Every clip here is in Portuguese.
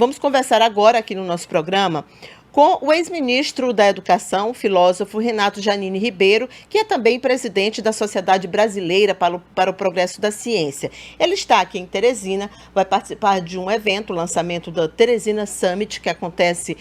Vamos conversar agora aqui no nosso programa com o ex-ministro da Educação, filósofo Renato Janine Ribeiro, que é também presidente da Sociedade Brasileira para o Progresso da Ciência. Ele está aqui em Teresina, vai participar de um evento, o lançamento da Teresina Summit, que acontece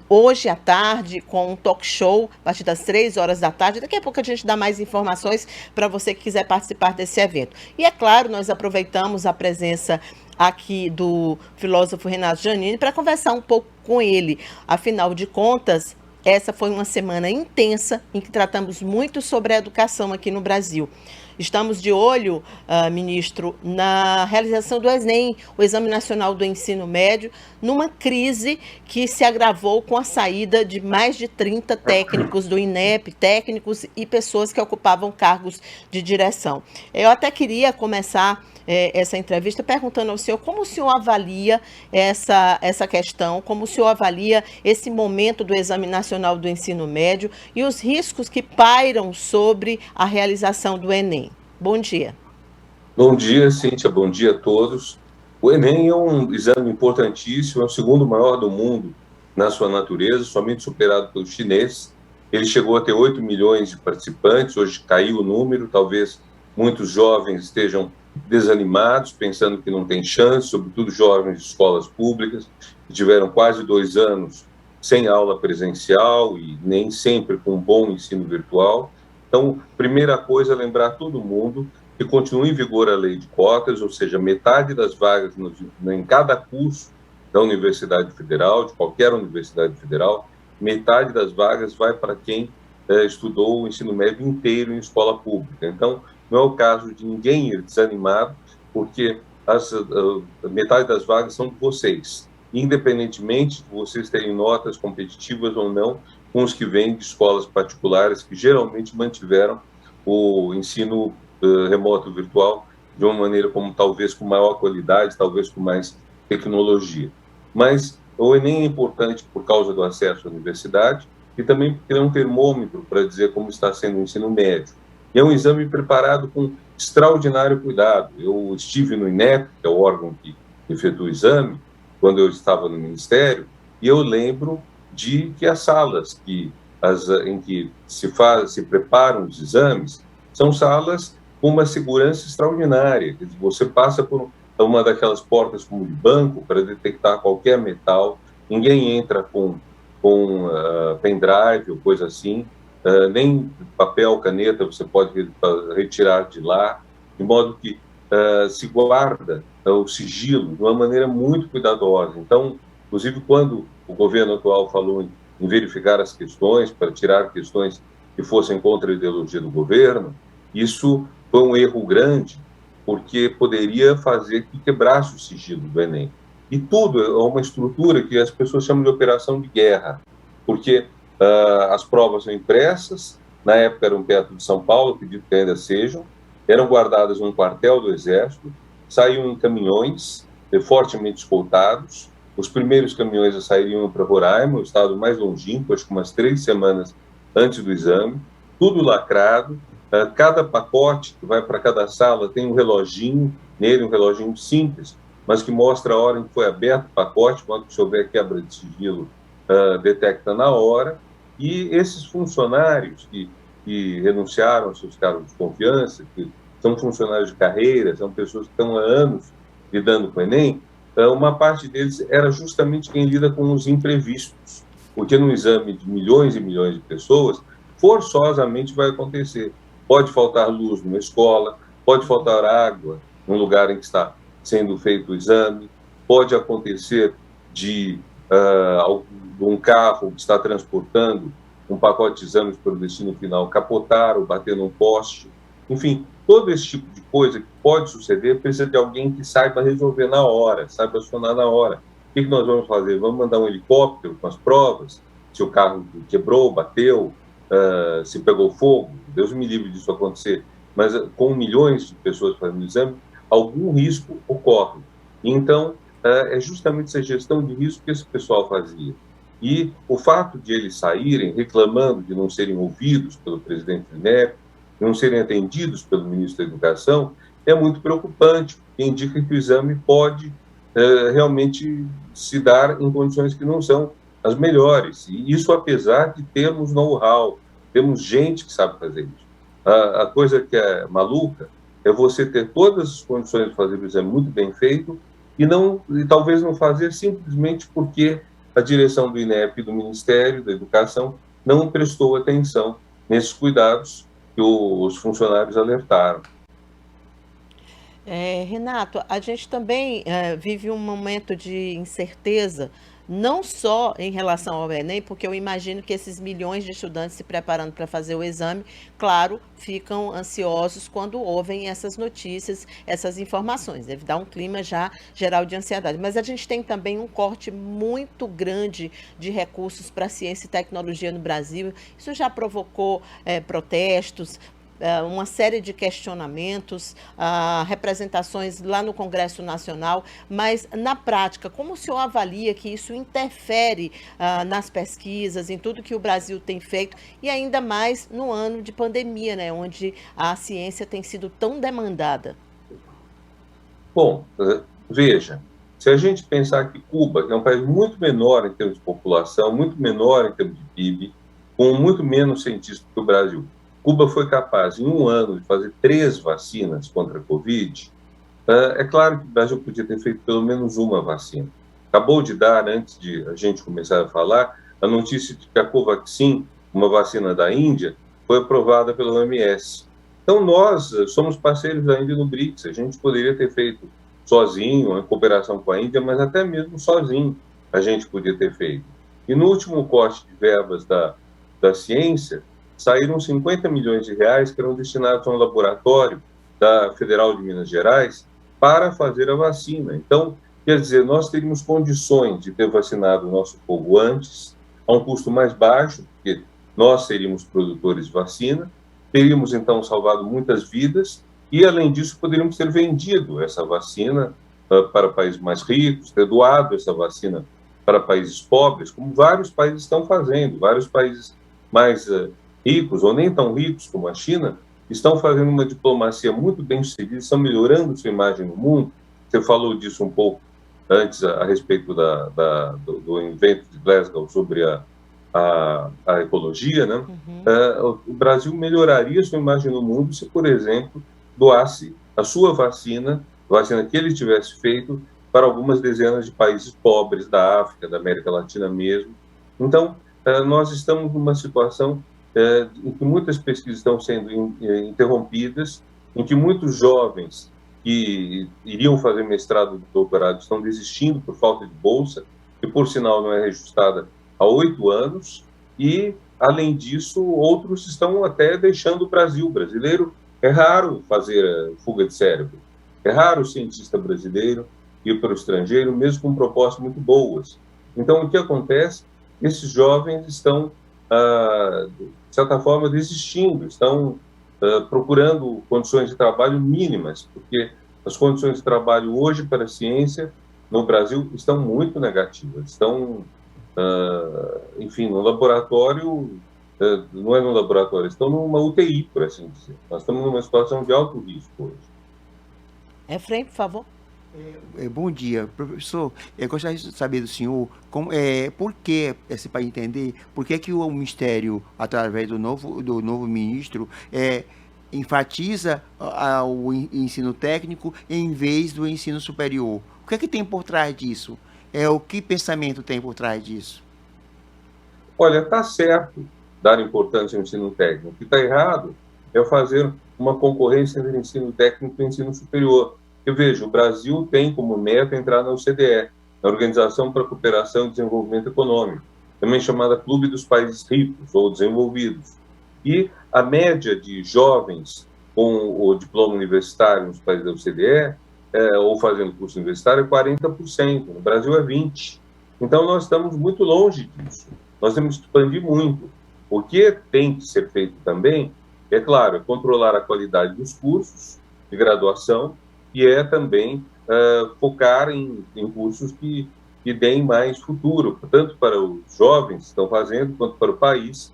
hoje à tarde, com um talk show, a partir das 3 horas da tarde. Daqui a pouco a gente dá mais informações para você que quiser participar desse evento. E é claro, nós aproveitamos a presença aqui do filósofo Renato Janine para conversar um pouco com ele. Afinal de contas, essa foi uma semana intensa em que tratamos muito sobre a educação aqui no Brasil. Estamos de olho, ministro, na realização do Enem, o Exame Nacional do Ensino Médio, numa crise que se agravou com a saída de mais de 30 técnicos do INEP, técnicos e pessoas que ocupavam cargos de direção. Eu até queria começar essa entrevista perguntando ao senhor como o senhor avalia essa questão, como o senhor avalia esse momento do Exame Nacional do Ensino Médio e os riscos que pairam sobre a realização do Enem. Bom dia. Bom dia, Cíntia, bom dia a todos. O Enem é um exame importantíssimo, é o segundo maior do mundo na sua natureza, somente superado pelos chineses. Ele chegou a ter 8 milhões de participantes, hoje caiu o número, talvez muitos jovens estejam desanimados, pensando que não tem chance, sobretudo jovens de escolas públicas, que tiveram quase 2 anos sem aula presencial e nem sempre com um bom ensino virtual. Então, primeira coisa é lembrar todo mundo que continua em vigor a lei de cotas, ou seja, metade das vagas em cada curso da Universidade Federal, de qualquer Universidade Federal, metade das vagas vai para quem estudou o ensino médio inteiro em escola pública. Então, não é o caso de ninguém ir desanimado, porque metade das vagas são de vocês, independentemente de vocês terem notas competitivas ou não com os que vêm de escolas particulares, que geralmente mantiveram o ensino remoto virtual de uma maneira como talvez com maior qualidade, talvez com mais tecnologia. Mas o Enem é importante por causa do acesso à universidade e também porque é um termômetro para dizer como está sendo o ensino médio. E é um exame preparado com extraordinário cuidado. Eu estive no INEP, que é o órgão que efetua o exame, quando eu estava no Ministério, e eu lembro de que as salas em que se preparam os exames são salas com uma segurança extraordinária. Você passa por uma daquelas portas como de banco para detectar qualquer metal, ninguém entra com pendrive ou coisa assim, nem papel, caneta você pode retirar de lá, de modo que se guarda o sigilo de uma maneira muito cuidadosa. Então, inclusive, quando o governo atual falou em verificar as questões, para tirar questões que fossem contra a ideologia do governo, isso foi um erro grande, porque poderia fazer que quebrasse o sigilo do Enem. E tudo é uma estrutura que as pessoas chamam de operação de guerra, porque as provas são impressas, na época eram perto de São Paulo, acredito que ainda sejam, eram guardadas num quartel do Exército, saíam em caminhões fortemente escoltados. Os primeiros caminhões a sairiam para Roraima, o estado mais longínquo, acho que umas 3 semanas antes do exame, tudo lacrado. Cada pacote que vai para cada sala tem um reloginho nele, um reloginho simples, mas que mostra a hora em que foi aberto o pacote, quando se houver quebra de sigilo, detecta na hora. E esses funcionários que renunciaram aos seus cargos de confiança, que são funcionários de carreira, são pessoas que estão há anos lidando com o Enem, uma parte deles era justamente quem lida com os imprevistos, porque no exame de milhões e milhões de pessoas, forçosamente vai acontecer. Pode faltar luz numa escola, pode faltar água no lugar em que está sendo feito o exame, pode acontecer de um carro que está transportando um pacote de exames para o destino final capotar ou bater num poste. Enfim, todo esse tipo de coisa que pode suceder precisa de alguém que saiba resolver na hora, saiba acionar na hora. O que nós vamos fazer? Vamos mandar um helicóptero com as provas, se o carro quebrou, bateu, se pegou fogo, Deus me livre disso acontecer, mas com milhões de pessoas fazendo o exame, algum risco ocorre. Então, é justamente essa gestão de risco que esse pessoal fazia. E o fato de eles saírem reclamando de não serem ouvidos pelo presidente do INEP, não serem atendidos pelo ministro da Educação, é muito preocupante, porque indica que o exame pode realmente se dar em condições que não são as melhores. E isso apesar de termos know-how, temos gente que sabe fazer isso. A coisa que é maluca é você ter todas as condições de fazer o exame muito bem feito e talvez não fazer simplesmente porque a direção do INEP e do Ministério da Educação não prestou atenção nesses cuidados que os funcionários alertaram. Renato, a gente também vive um momento de incerteza, não só em relação ao Enem, porque eu imagino que esses milhões de estudantes se preparando para fazer o exame, claro, ficam ansiosos quando ouvem essas notícias, essas informações. Deve dar um clima já geral de ansiedade. Mas a gente tem também um corte muito grande de recursos para ciência e tecnologia no Brasil. Isso já provocou protestos, uma série de questionamentos, representações lá no Congresso Nacional, mas na prática, como o senhor avalia que isso interfere nas pesquisas, em tudo que o Brasil tem feito, e ainda mais no ano de pandemia, né, onde a ciência tem sido tão demandada? Bom, veja, se a gente pensar que Cuba é um país muito menor em termos de população, muito menor em termos de PIB, com muito menos cientistas que o Brasil, Cuba foi capaz, em um ano, de fazer 3 vacinas contra a Covid. É claro que o Brasil podia ter feito pelo menos uma vacina. Acabou de dar, antes de a gente começar a falar, a notícia de que a Covaxin, uma vacina da Índia, foi aprovada pela OMS. Então, nós somos parceiros da Índia no BRICS. A gente poderia ter feito sozinho, em cooperação com a Índia, mas até mesmo sozinho a gente podia ter feito. E no último corte de verbas da ciência, saíram 50 milhões de reais que eram destinados a um laboratório da Federal de Minas Gerais para fazer a vacina. Então, quer dizer, nós teríamos condições de ter vacinado o nosso povo antes, a um custo mais baixo, porque nós seríamos produtores de vacina, teríamos, então, salvado muitas vidas e, além disso, poderíamos ter vendido essa vacina para países mais ricos, ter doado essa vacina para países pobres, como vários países estão fazendo. Vários países mais ricos, ou nem tão ricos como a China, estão fazendo uma diplomacia muito bem sucedida, estão melhorando sua imagem no mundo. Você falou disso um pouco antes a respeito do evento de Glasgow sobre a ecologia, né? O Brasil melhoraria sua imagem no mundo se, por exemplo, doasse a sua vacina que ele tivesse feito para algumas dezenas de países pobres da África, da América Latina mesmo. Então, nós estamos numa situação em que muitas pesquisas estão sendo interrompidas, em que muitos jovens que iriam fazer mestrado e doutorado estão desistindo por falta de bolsa, que, por sinal, não é reajustada há 8 anos, e, além disso, outros estão até deixando o Brasil. O brasileiro, é raro fazer fuga de cérebro, é raro o cientista brasileiro ir para o estrangeiro, mesmo com propostas muito boas. Então, o que acontece? Esses jovens estão, de certa forma, desistindo, estão procurando condições de trabalho mínimas, porque as condições de trabalho hoje para a ciência no Brasil estão muito negativas, estão, enfim, no laboratório, não é no laboratório, estão numa UTI, por assim dizer. Nós estamos numa situação de alto risco hoje. Efraim, por favor. Bom dia, professor. Eu gostaria de saber do senhor por que, para entender, por que que o Ministério, através do novo ministro, enfatiza o ensino técnico em vez do ensino superior. O que é que tem por trás disso? O que pensamento tem por trás disso? Olha, está certo dar importância ao ensino técnico. O que está errado é fazer uma concorrência entre ensino técnico e ensino superior. Eu vejo, o Brasil tem como meta entrar na OCDE, na Organização para a Cooperação e Desenvolvimento Econômico, também chamada Clube dos Países Ricos ou Desenvolvidos. E a média de jovens com o diploma universitário nos países da OCDE, ou fazendo curso universitário, é 40%, no Brasil é 20%. Então, nós estamos muito longe disso. Nós temos que expandir muito. O que tem que ser feito também, é claro, é controlar a qualidade dos cursos de graduação e também focar em cursos que deem mais futuro, tanto para os jovens que estão fazendo, quanto para o país.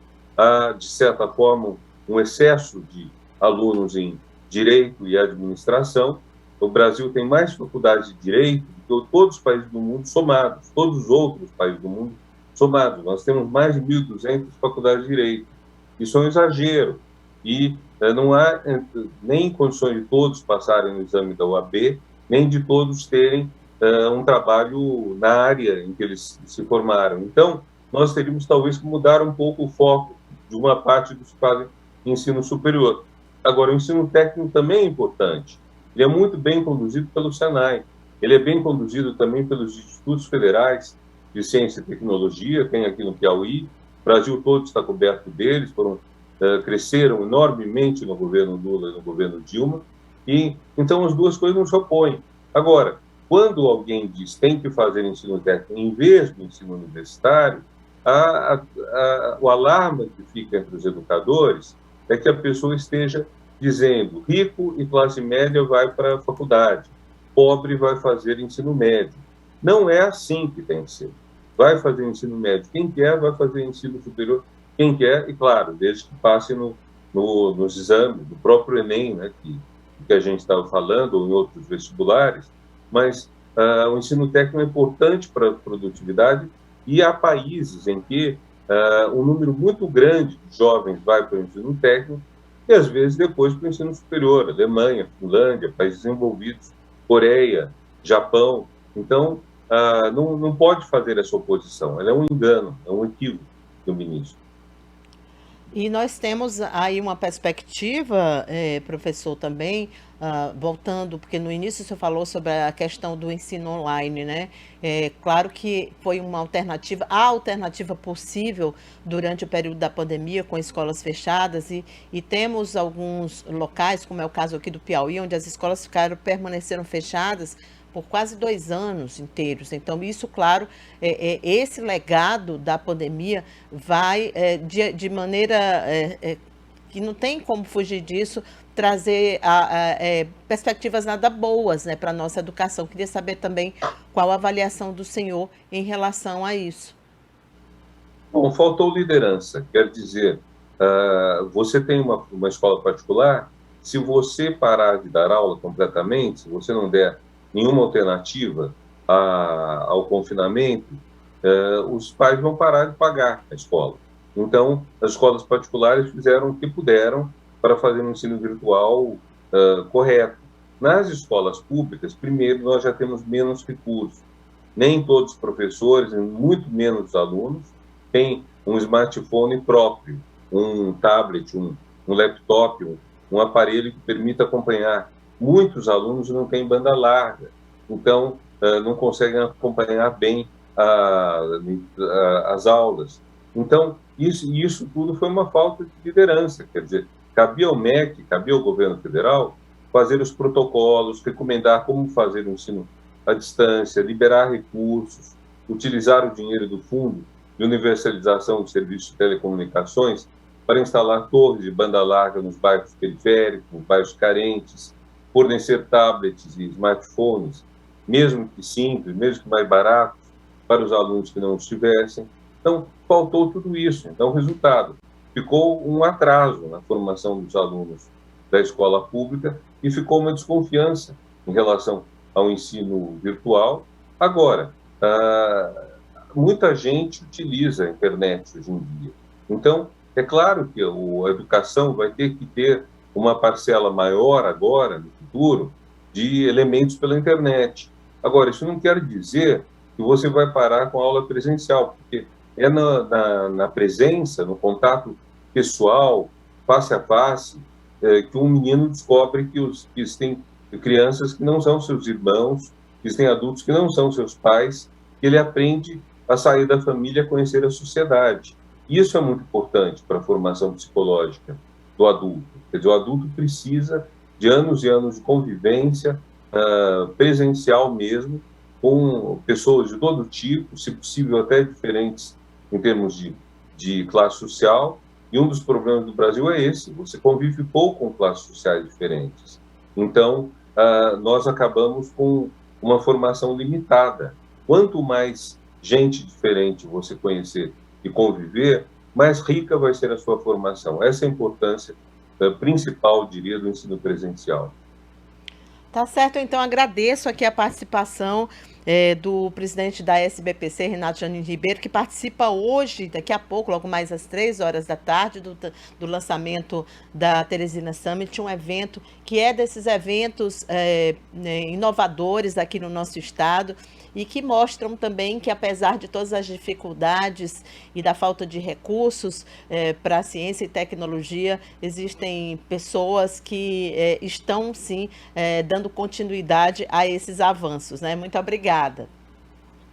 De certa forma, um excesso de alunos em direito e administração. O Brasil tem mais faculdades de direito do todos os países do mundo somados, todos os outros países do mundo somados. Nós temos mais de 1.200 faculdades de direito. Isso é um exagero. E não há nem condições de todos passarem no exame da OAB, nem de todos terem um trabalho na área em que eles se formaram. Então, nós teríamos talvez que mudar um pouco o foco de uma parte dos que fazem ensino superior. Agora, o ensino técnico também é importante. Ele é muito bem conduzido pelo Senai. Ele é bem conduzido também pelos institutos federais de ciência e tecnologia, tem aqui no Piauí. O Brasil todo está coberto deles, cresceram enormemente no governo Lula e no governo Dilma. E então as duas coisas não se opõem. Agora, quando alguém diz tem que fazer ensino técnico em vez do ensino universitário, o alarme que fica entre os educadores é que a pessoa esteja dizendo rico e classe média vai para a faculdade, pobre vai fazer ensino médio. Não é assim que tem que ser. Vai fazer ensino médio quem quer, vai fazer ensino superior quem quer, e claro, desde que passe nos exames do próprio Enem, né, que a gente estava falando, ou em outros vestibulares, mas o ensino técnico é importante para a produtividade, e há países em que um número muito grande de jovens vai para o ensino técnico e, às vezes, depois para o ensino superior. Alemanha, Finlândia, países desenvolvidos, Coreia, Japão. Então, não pode fazer essa oposição. Ela é um engano, é um equívoco do ministro. E nós temos aí uma perspectiva, professor, também, voltando, porque no início você falou sobre a questão do ensino online, né? Claro que foi uma alternativa, a alternativa possível durante o período da pandemia, com escolas fechadas, e temos alguns locais, como é o caso aqui do Piauí, onde as escolas permaneceram fechadas por quase 2 anos inteiros. Então, isso, claro, esse legado da pandemia vai, de maneira que não tem como fugir disso, trazer perspectivas nada boas, né, para a nossa educação. Queria saber também qual a avaliação do senhor em relação a isso. Bom, faltou liderança. Quer dizer, você tem uma escola particular, se você parar de dar aula completamente, se você não der nenhuma alternativa ao confinamento, os pais vão parar de pagar a escola. Então, as escolas particulares fizeram o que puderam para fazer um ensino virtual correto. Nas escolas públicas, primeiro, nós já temos menos recursos. Nem todos os professores, muito menos os alunos, têm um smartphone próprio, um tablet, um laptop, um aparelho que permita acompanhar. Muitos alunos não têm banda larga, então não conseguem acompanhar bem as aulas. Então, isso tudo foi uma falta de liderança. Quer dizer, cabia ao MEC, cabia ao governo federal fazer os protocolos, recomendar como fazer o ensino à distância, liberar recursos, utilizar o dinheiro do Fundo de Universalização de Serviços de Telecomunicações para instalar torres de banda larga nos bairros periféricos, nos bairros carentes, fornecer tablets e smartphones, mesmo que simples, mesmo que mais baratos, para os alunos que não os tivessem. Então, faltou tudo isso. Então, resultado, ficou um atraso na formação dos alunos da escola pública e ficou uma desconfiança em relação ao ensino virtual. Agora, muita gente utiliza a internet hoje em dia. Então, é claro que a educação vai ter que ter uma parcela maior agora, no futuro, de elementos pela internet. Agora, isso não quer dizer que você vai parar com a aula presencial, porque é na presença, no contato pessoal, face a face, que um menino descobre que existem crianças que não são seus irmãos, que existem adultos que não são seus pais, que ele aprende a sair da família, conhecer a sociedade. Isso é muito importante para a formação psicológica do adulto. Quer dizer, o adulto precisa de anos e anos de convivência presencial mesmo, com pessoas de todo tipo, se possível até diferentes em termos de classe social. E um dos problemas do Brasil é esse: você convive pouco com classes sociais diferentes. Então, nós acabamos com uma formação limitada. Quanto mais gente diferente você conhecer e conviver, mais rica vai ser a sua formação. Essa é a importância principal, diria, do ensino presencial. Tá certo, então agradeço aqui a participação do presidente da SBPC, Renato Janine Ribeiro, que participa hoje, daqui a pouco, logo mais às 3 horas da tarde, do lançamento da Teresina Summit, um evento que é desses eventos inovadores aqui no nosso estado e que mostram também que, apesar de todas as dificuldades e da falta de recursos para a ciência e tecnologia, existem pessoas que estão, sim, dando continuidade a esses avanços, né? Muito obrigada.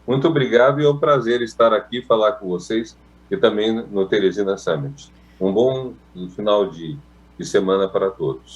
Muito obrigado e é um prazer estar aqui e falar com vocês e também no Teresina Summit. Um bom final de semana para todos.